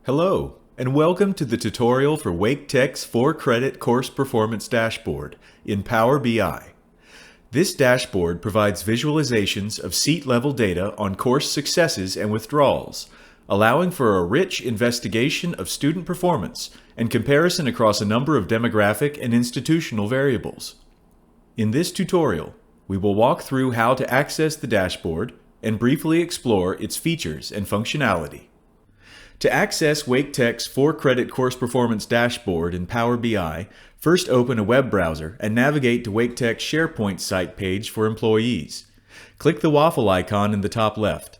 Hello, and welcome to the tutorial for Wake Tech's 4-credit course performance dashboard in Power BI. This dashboard provides visualizations of seat-level data on course successes and withdrawals, allowing for a rich investigation of student performance and comparison across a number of demographic and institutional variables. In this tutorial, we will walk through how to access the dashboard and briefly explore its features and functionality. To access Wake Tech's 4-credit course performance dashboard in Power BI, first open a web browser and navigate to Wake Tech's SharePoint site page for employees. Click the waffle icon in the top left.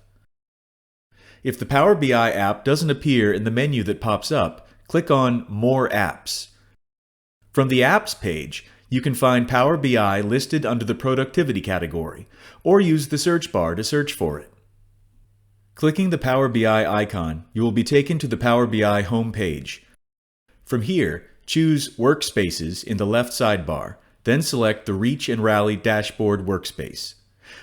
If the Power BI app doesn't appear in the menu that pops up, click on More Apps. From the Apps page, you can find Power BI listed under the Productivity category, or use the search bar to search for it. Clicking the Power BI icon, you will be taken to the Power BI home page. From here, choose Workspaces in the left sidebar, then select the Reach and Rally Dashboard workspace.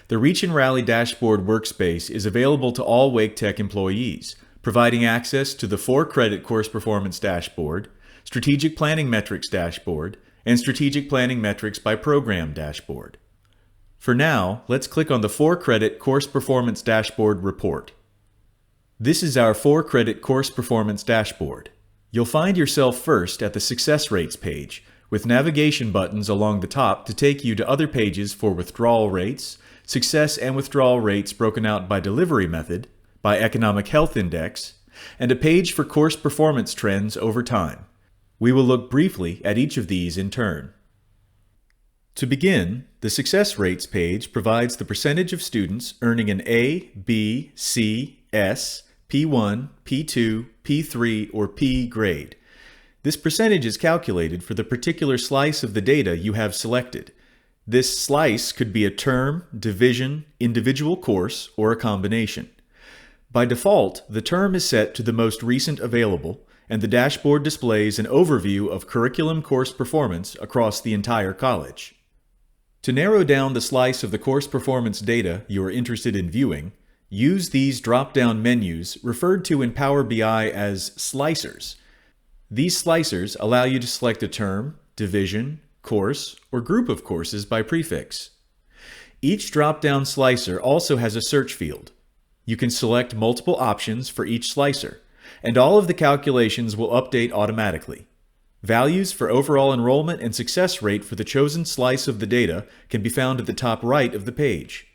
The Reach and Rally Dashboard workspace is available to all Wake Tech employees, providing access to the 4-credit course performance dashboard, Strategic Planning Metrics dashboard, and Strategic Planning Metrics by Program dashboard. For now, let's click on the 4-credit course performance dashboard report. This is our 4-credit course performance dashboard. You'll find yourself first at the Success Rates page, with navigation buttons along the top to take you to other pages for withdrawal rates, success and withdrawal rates broken out by delivery method, by economic health index, and a page for course performance trends over time. We will look briefly at each of these in turn. To begin, the Success Rates page provides the percentage of students earning an A, B, C, S, P1, P2, P3, or P grade. This percentage is calculated for the particular slice of the data you have selected. This slice could be a term, division, individual course, or a combination. By default, the term is set to the most recent available, and the dashboard displays an overview of curriculum course performance across the entire college. To narrow down the slice of the course performance data you are interested in viewing, use these drop-down menus referred to in Power BI as slicers. These slicers allow you to select a term, division, course, or group of courses by prefix. Each drop-down slicer also has a search field. You can select multiple options for each slicer, and all of the calculations will update automatically. Values for overall enrollment and success rate for the chosen slice of the data can be found at the top right of the page.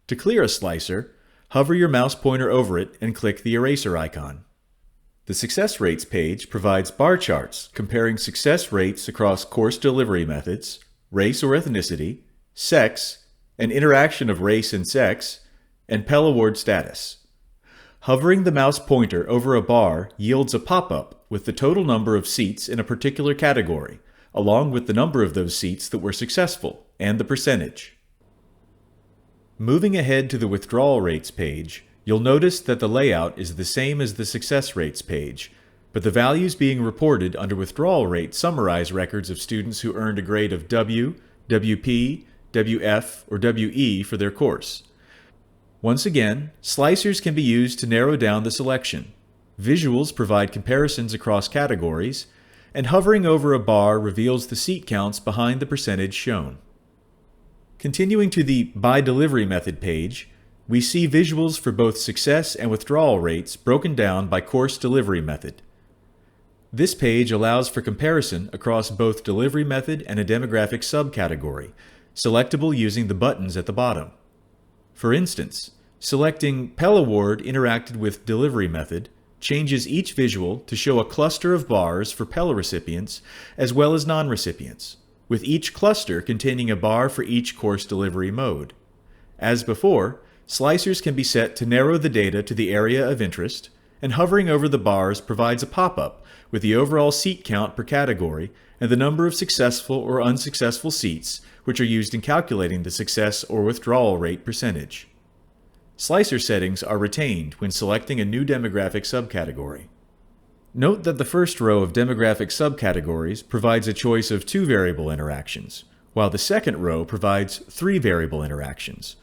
To clear a slicer, hover your mouse pointer over it and click the eraser icon. The Success Rates page provides bar charts comparing success rates across course delivery methods, race or ethnicity, sex, and interaction of race and sex, and Pell Award status. Hovering the mouse pointer over a bar yields a pop-up with the total number of seats in a particular category, along with the number of those seats that were successful and the percentage. Moving ahead to the Withdrawal Rates page, you'll notice that the layout is the same as the Success Rates page, but the values being reported under Withdrawal Rate summarize records of students who earned a grade of W, WP, WF, or WE for their course. Once again, slicers can be used to narrow down the selection. Visuals provide comparisons across categories, and hovering over a bar reveals the seat counts behind the percentage shown. Continuing to the By Delivery Method page, we see visuals for both success and withdrawal rates broken down by course delivery method. This page allows for comparison across both delivery method and a demographic subcategory, selectable using the buttons at the bottom. For instance, selecting Pell Award interacted with delivery method changes each visual to show a cluster of bars for Pell recipients as well as non-recipients, with each cluster containing a bar for each course delivery mode. As before, slicers can be set to narrow the data to the area of interest, and hovering over the bars provides a pop-up with the overall seat count per category and the number of successful or unsuccessful seats which are used in calculating the success or withdrawal rate percentage. Slicer settings are retained when selecting a new demographic subcategory. Note that the first row of demographic subcategories provides a choice of 2 variable interactions, while the second row provides 3 variable interactions.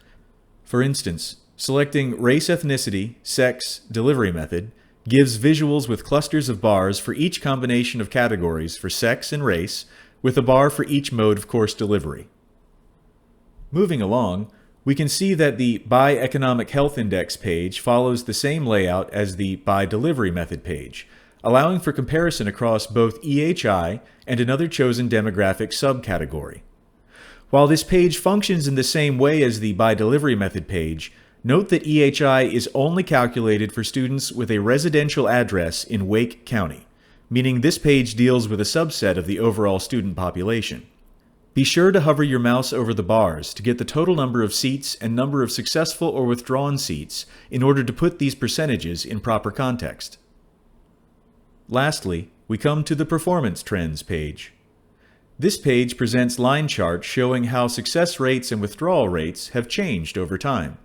For instance, selecting race ethnicity, sex, delivery method gives visuals with clusters of bars for each combination of categories for sex and race, with a bar for each mode of course delivery. Moving along, we can see that the By Economic Health Index page follows the same layout as the By Delivery Method page, allowing for comparison across both EHI and another chosen demographic subcategory. While this page functions in the same way as the By Delivery Method page, note that EHI is only calculated for students with a residential address in Wake County, meaning this page deals with a subset of the overall student population. Be sure to hover your mouse over the bars to get the total number of seats and number of successful or withdrawn seats in order to put these percentages in proper context. Lastly, we come to the Performance Trends page. This page presents line charts showing how success rates and withdrawal rates have changed over time.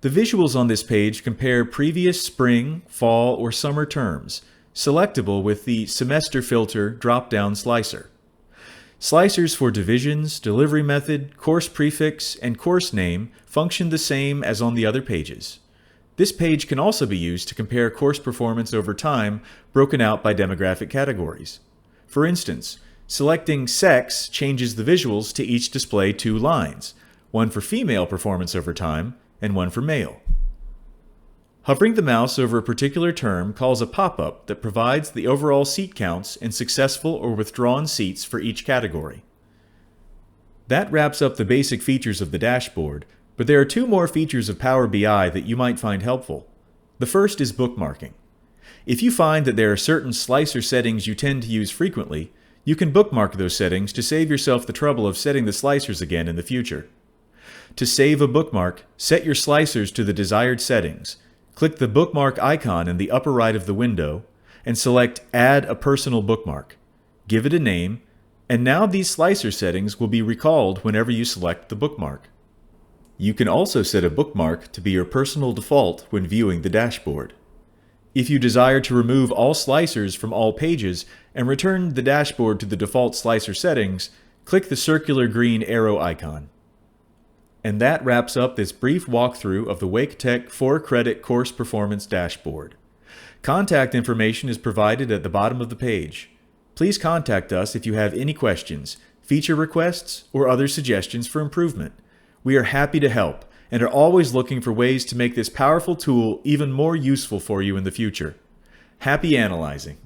The visuals on this page compare previous spring, fall, or summer terms, selectable with the Semester Filter drop-down slicer. Slicers for divisions, delivery method, course prefix, and course name function the same as on the other pages. This page can also be used to compare course performance over time broken out by demographic categories. For instance, selecting sex changes the visuals to each display two lines, one for female performance over time and one for male. Hovering the mouse over a particular term calls a pop-up that provides the overall seat counts and successful or withdrawn seats for each category. That wraps up the basic features of the dashboard, but there are two more features of Power BI that you might find helpful. The first is bookmarking. If you find that there are certain slicer settings you tend to use frequently, you can bookmark those settings to save yourself the trouble of setting the slicers again in the future. To save a bookmark, set your slicers to the desired settings. Click the bookmark icon in the upper right of the window and select Add a Personal Bookmark. Give it a name, and now these slicer settings will be recalled whenever you select the bookmark. You can also set a bookmark to be your personal default when viewing the dashboard. If you desire to remove all slicers from all pages and return the dashboard to the default slicer settings, click the circular green arrow icon. And that wraps up this brief walkthrough of the Wake Tech 4-credit course performance dashboard. Contact information is provided at the bottom of the page. Please contact us if you have any questions, feature requests, or other suggestions for improvement. We are happy to help and are always looking for ways to make this powerful tool even more useful for you in the future. Happy analyzing!